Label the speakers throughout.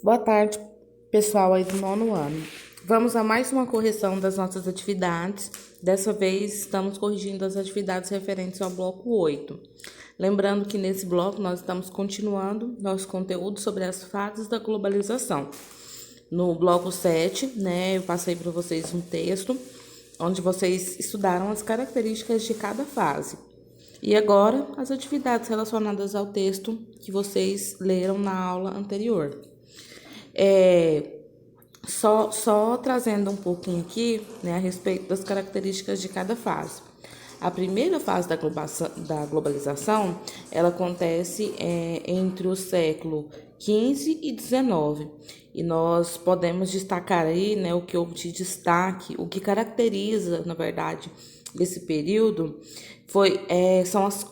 Speaker 1: Boa tarde, pessoal aí do nono ano. Vamos a mais uma correção das nossas atividades. Dessa vez, estamos corrigindo as atividades referentes ao bloco 8. Lembrando que nesse bloco nós estamos continuando nosso conteúdo sobre as fases da globalização. No bloco 7, eu passei para vocês um texto onde vocês estudaram as características de cada fase. E agora, as atividades relacionadas ao texto que vocês leram na aula anterior. Só trazendo um pouquinho aqui, a respeito das características de cada fase. A primeira fase da globalização, ela acontece entre o século XV e XIX. E nós podemos destacar aí, o que houve de destaque, o que caracteriza, na verdade, esse período são as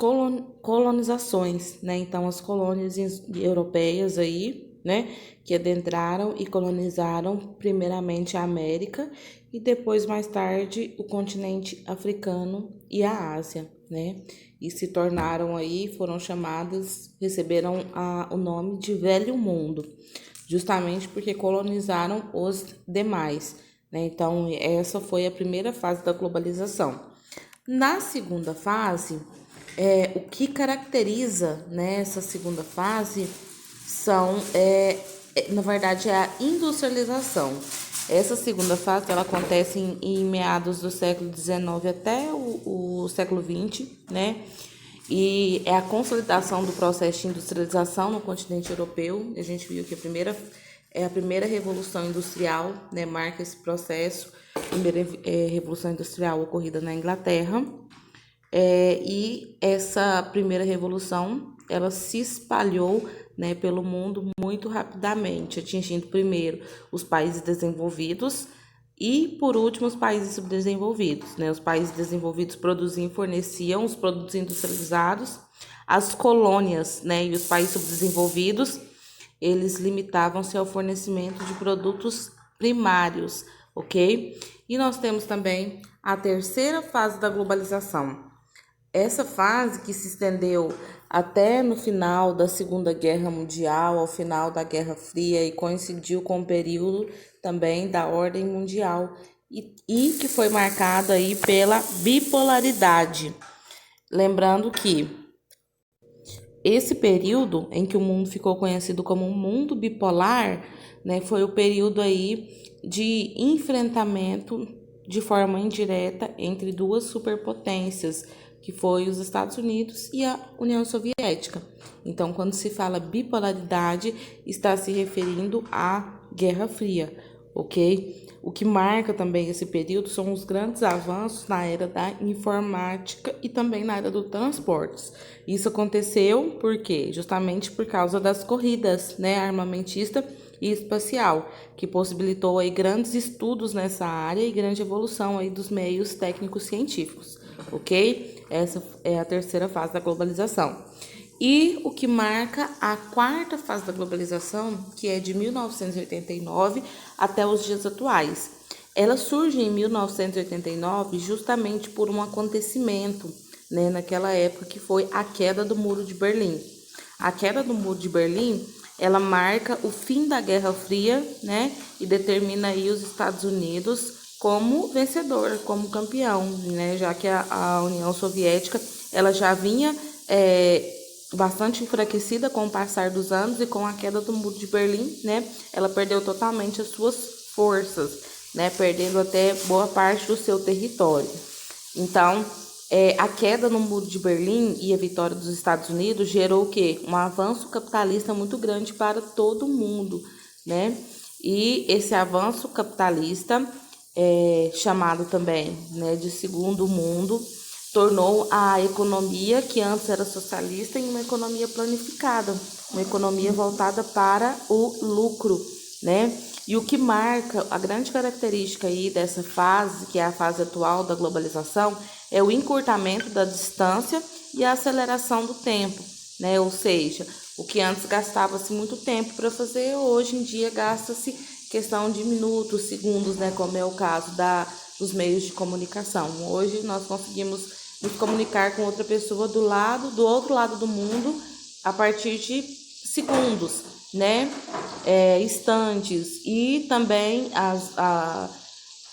Speaker 1: colonizações, Então, as colônias europeias aí, que adentraram e colonizaram primeiramente a América e depois, mais tarde, o continente africano e a Ásia, E se tornaram aí, receberam o nome de Velho Mundo, justamente porque colonizaram os demais, Então, essa foi a primeira fase da globalização. Na segunda fase, o que caracteriza, essa segunda fase na verdade, é a industrialização. Essa segunda fase ela acontece em meados do século XIX até o século XX, E é a consolidação do processo de industrialização no continente europeu. A gente viu que a primeira revolução industrial, marca esse processo. A primeira revolução industrial ocorrida na Inglaterra. E essa primeira revolução, ela se espalhou, pelo mundo muito rapidamente, atingindo primeiro os países desenvolvidos e, por último, os países subdesenvolvidos. Os países desenvolvidos produziam e forneciam os produtos industrializados, as colônias, e os países subdesenvolvidos, eles limitavam-se ao fornecimento de produtos primários, ok? E nós temos também a terceira fase da globalização. Essa fase que se estendeu até no final da Segunda Guerra Mundial, ao final da Guerra Fria, e coincidiu com o período também da ordem mundial, e que foi marcada aí pela bipolaridade. Lembrando que esse período em que o mundo ficou conhecido como um mundo bipolar, foi o período aí de enfrentamento de forma indireta entre duas superpotências, que foi os Estados Unidos e a União Soviética. Então, quando se fala bipolaridade, está se referindo à Guerra Fria, ok? O que marca também esse período são os grandes avanços na era da informática e também na era dos transportes. Isso aconteceu por quê? Justamente por causa das corridas, armamentista e espacial, que possibilitou aí grandes estudos nessa área e grande evolução aí dos meios técnicos científicos, ok? Essa é a terceira fase da globalização. E o que marca a quarta fase da globalização, que é de 1989 até os dias atuais. Ela surge em 1989 justamente por um acontecimento, naquela época, que foi a queda do Muro de Berlim. A queda do Muro de Berlim, ela marca o fim da Guerra Fria, e determina aí os Estados Unidos como vencedor, como campeão, já que a União Soviética ela já vinha bastante enfraquecida com o passar dos anos, e com a queda do Muro de Berlim, ela perdeu totalmente as suas forças, perdendo até boa parte do seu território. Então, a queda no Muro de Berlim e a vitória dos Estados Unidos gerou o quê? Um avanço capitalista muito grande para todo mundo, E esse avanço capitalista, chamado também, de segundo mundo, tornou a economia, que antes era socialista, em uma economia planificada, uma economia voltada para o lucro, E o que marca, a grande característica aí dessa fase, que é a fase atual da globalização, é o encurtamento da distância e a aceleração do tempo, Ou seja, o que antes gastava-se muito tempo para fazer, hoje em dia gasta-se questão de minutos, segundos, como é o caso dos meios de comunicação. Hoje nós conseguimos nos comunicar com outra pessoa do outro lado do mundo, a partir de segundos, estantes e também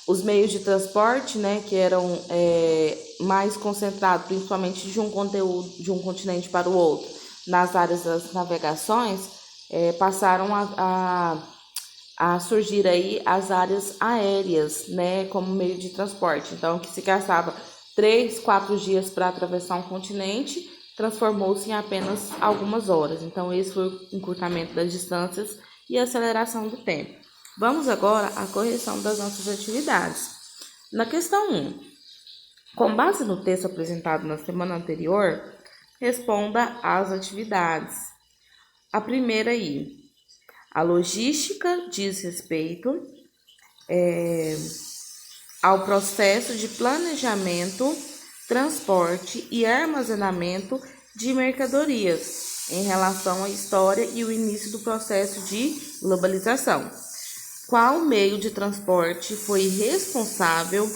Speaker 1: os meios de transporte, né, que eram mais concentrados, principalmente de um conteúdo de um continente para o outro, nas áreas das navegações, passaram a surgir aí as áreas aéreas, né, como meio de transporte. Então, que se gastava 3, 4 dias para atravessar um continente, transformou-se em apenas algumas horas. Então, esse foi o encurtamento das distâncias e a aceleração do tempo. Vamos agora à correção das nossas atividades. Na questão 1, com base no texto apresentado na semana anterior, responda às atividades. A primeira aí, a logística diz respeito ao processo de planejamento, transporte e armazenamento de mercadorias em relação à história e o início do processo de globalização. Qual meio de transporte foi responsável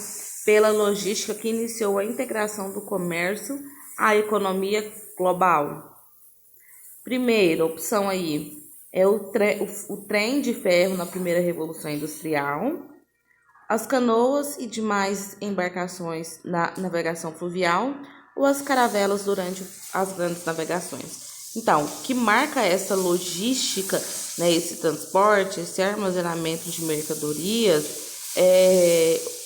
Speaker 1: pela logística que iniciou a integração do comércio à economia global? Primeira opção aí é o trem de ferro na primeira revolução industrial, as canoas e demais embarcações na navegação fluvial ou as caravelas durante as grandes navegações. Então, o que marca essa logística, né, esse transporte, esse armazenamento de mercadorias,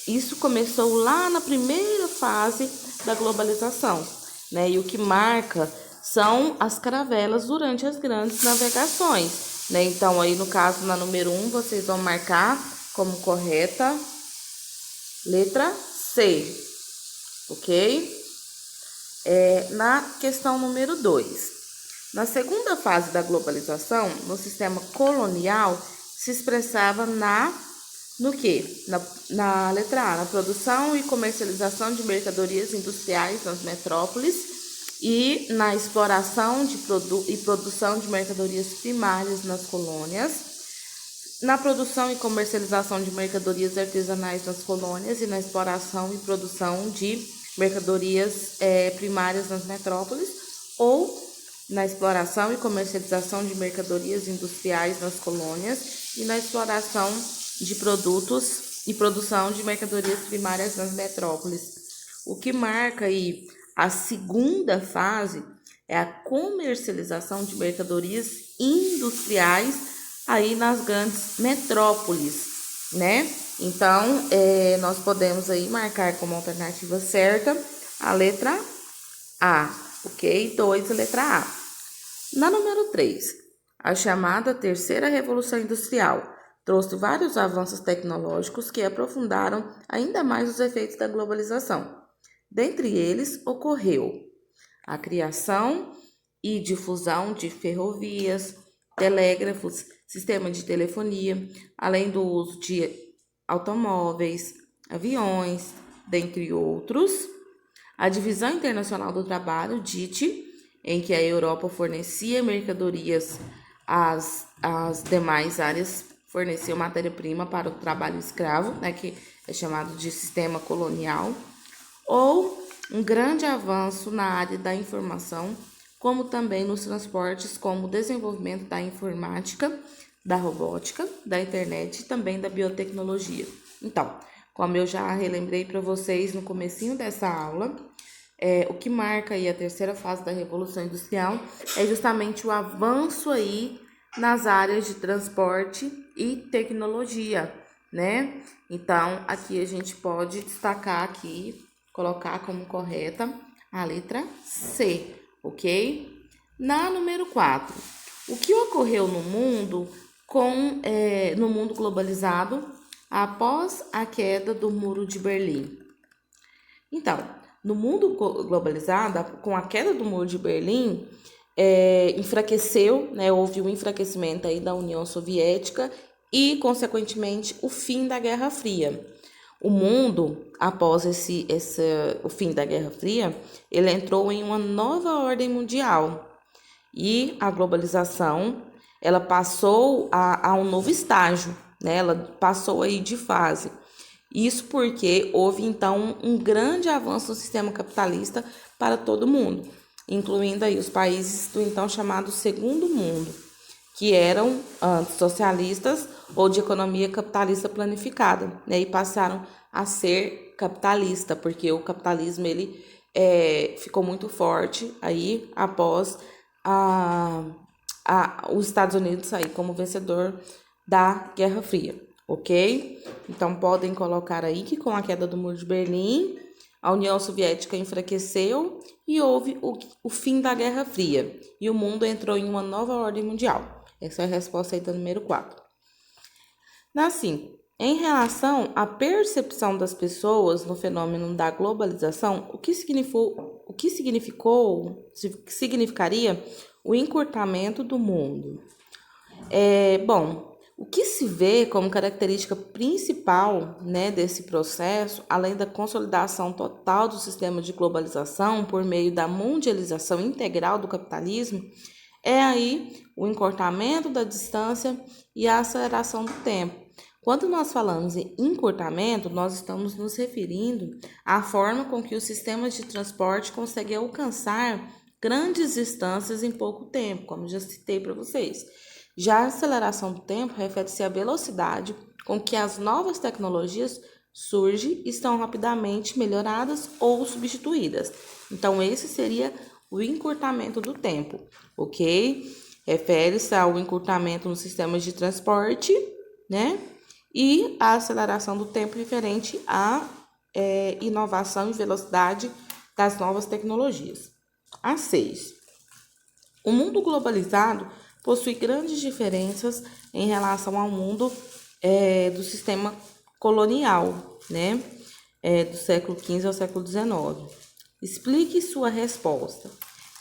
Speaker 1: isso começou lá na primeira fase da globalização, né, e o que marca são as caravelas durante as grandes navegações, né? Então, aí no caso, na número 1, vocês vão marcar como correta letra C, ok? Na questão número 2, na segunda fase da globalização, no sistema colonial, se expressava no quê? Na letra A, na produção e comercialização de mercadorias industriais nas metrópoles e na exploração e produção de mercadorias primárias nas colônias, na produção e comercialização de mercadorias artesanais nas colônias e na exploração e produção de mercadorias primárias nas metrópoles, ou na exploração e comercialização de mercadorias industriais nas colônias e na exploração de produtos e produção de mercadorias primárias nas metrópoles. O que marca aí a segunda fase é a comercialização de mercadorias industriais aí nas grandes metrópoles, né? Então, nós podemos aí marcar como alternativa certa a letra A, ok? 2, a letra A. Na número 3, a chamada terceira revolução industrial trouxe vários avanços tecnológicos que aprofundaram ainda mais os efeitos da globalização. Dentre eles, ocorreu a criação e difusão de ferrovias, telégrafos, sistema de telefonia, além do uso de automóveis, aviões, dentre outros. A Divisão Internacional do Trabalho, DIT, em que a Europa fornecia mercadorias às demais áreas, forneceu matéria-prima para o trabalho escravo, né, que é chamado de sistema colonial, ou um grande avanço na área da informação, como também nos transportes, como o desenvolvimento da informática, da robótica, da internet e também da biotecnologia. Então, como eu já relembrei para vocês no comecinho dessa aula, o que marca aí a terceira fase da Revolução Industrial é justamente o avanço aí nas áreas de transporte e tecnologia, né? Então, aqui a gente pode destacar aqui, colocar como correta a letra C, ok? Na número 4, o que ocorreu no mundo no mundo globalizado após a queda do Muro de Berlim? Então, no mundo globalizado, com a queda do Muro de Berlim, enfraqueceu, né, houve um enfraquecimento aí da União Soviética e, consequentemente, o fim da Guerra Fria. O mundo, após o fim da Guerra Fria, ele entrou em uma nova ordem mundial e a globalização ela passou a um novo estágio, né? Ela passou aí de fase. Isso porque houve, então, um grande avanço no sistema capitalista para todo mundo, incluindo aí os países do então chamado Segundo Mundo. que eram antes socialistas ou de economia capitalista planificada, né? E passaram a ser capitalista, porque o capitalismo ele ficou muito forte aí após os Estados Unidos sair como vencedor da Guerra Fria, ok? Então podem colocar aí que com a queda do Muro de Berlim, a União Soviética enfraqueceu e houve o fim da Guerra Fria e o mundo entrou em uma nova ordem mundial. Essa é a resposta aí do número 4. Assim, em relação à percepção das pessoas no fenômeno da globalização, o que significaria o encurtamento do mundo? O que se vê como característica principal, né, desse processo, além da consolidação total do sistema de globalização por meio da mundialização integral do capitalismo, é aí o encurtamento da distância e a aceleração do tempo. Quando nós falamos em encurtamento, nós estamos nos referindo à forma com que os sistemas de transporte conseguem alcançar grandes distâncias em pouco tempo, como já citei para vocês. Já a aceleração do tempo refere-se à velocidade com que as novas tecnologias surgem e estão rapidamente melhoradas ou substituídas. Então, esse seria o encurtamento do tempo, ok? Refere-se ao encurtamento nos sistemas de transporte, né? E a aceleração do tempo referente à inovação e velocidade das novas tecnologias. A 6. O mundo globalizado possui grandes diferenças em relação ao mundo do sistema colonial, né? Do século XV ao século XIX. Explique sua resposta.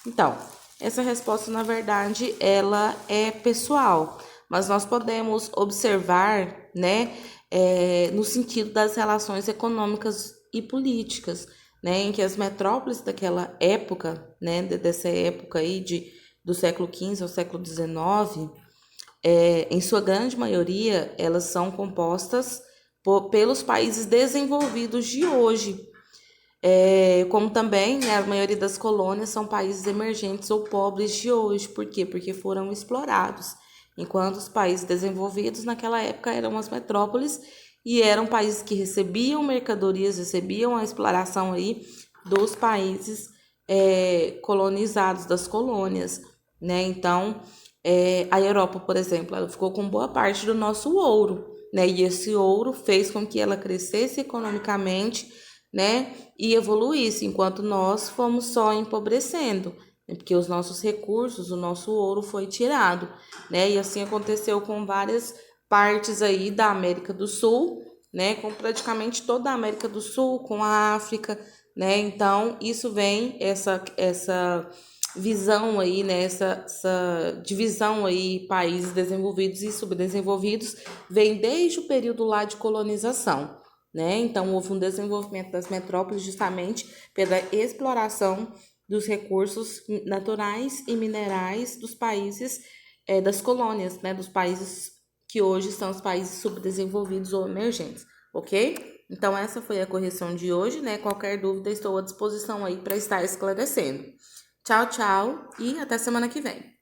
Speaker 1: Então, essa resposta, na verdade, ela é pessoal, mas nós podemos observar, né, no sentido das relações econômicas e políticas, né, em que as metrópoles daquela época, né, dessa época aí do século XV ao século XIX, em sua grande maioria, elas são compostas pelos países desenvolvidos de hoje, como também, né, a maioria das colônias são países emergentes ou pobres de hoje. Por quê? Porque foram explorados. Enquanto os países desenvolvidos naquela época eram as metrópoles e eram países que recebiam mercadorias, recebiam a exploração aí dos países colonizados, das colônias, né? Então, a Europa, por exemplo, ela ficou com boa parte do nosso ouro, né? E esse ouro fez com que ela crescesse economicamente, né, e evoluísse, enquanto nós fomos só empobrecendo, né, porque os nossos recursos, o nosso ouro foi tirado, né, e assim aconteceu com várias partes aí da América do Sul, né, com praticamente toda a América do Sul, com a África, né, então isso vem, essa visão aí, né, essa divisão aí, países desenvolvidos e subdesenvolvidos, vem desde o período lá de colonização, né? Então, houve um desenvolvimento das metrópoles justamente pela exploração dos recursos naturais e minerais dos países, das colônias, né? Dos países que hoje são os países subdesenvolvidos ou emergentes, ok? Então, essa foi a correção de hoje, né? Qualquer dúvida, estou à disposição aí para estar esclarecendo. Tchau, tchau e até semana que vem.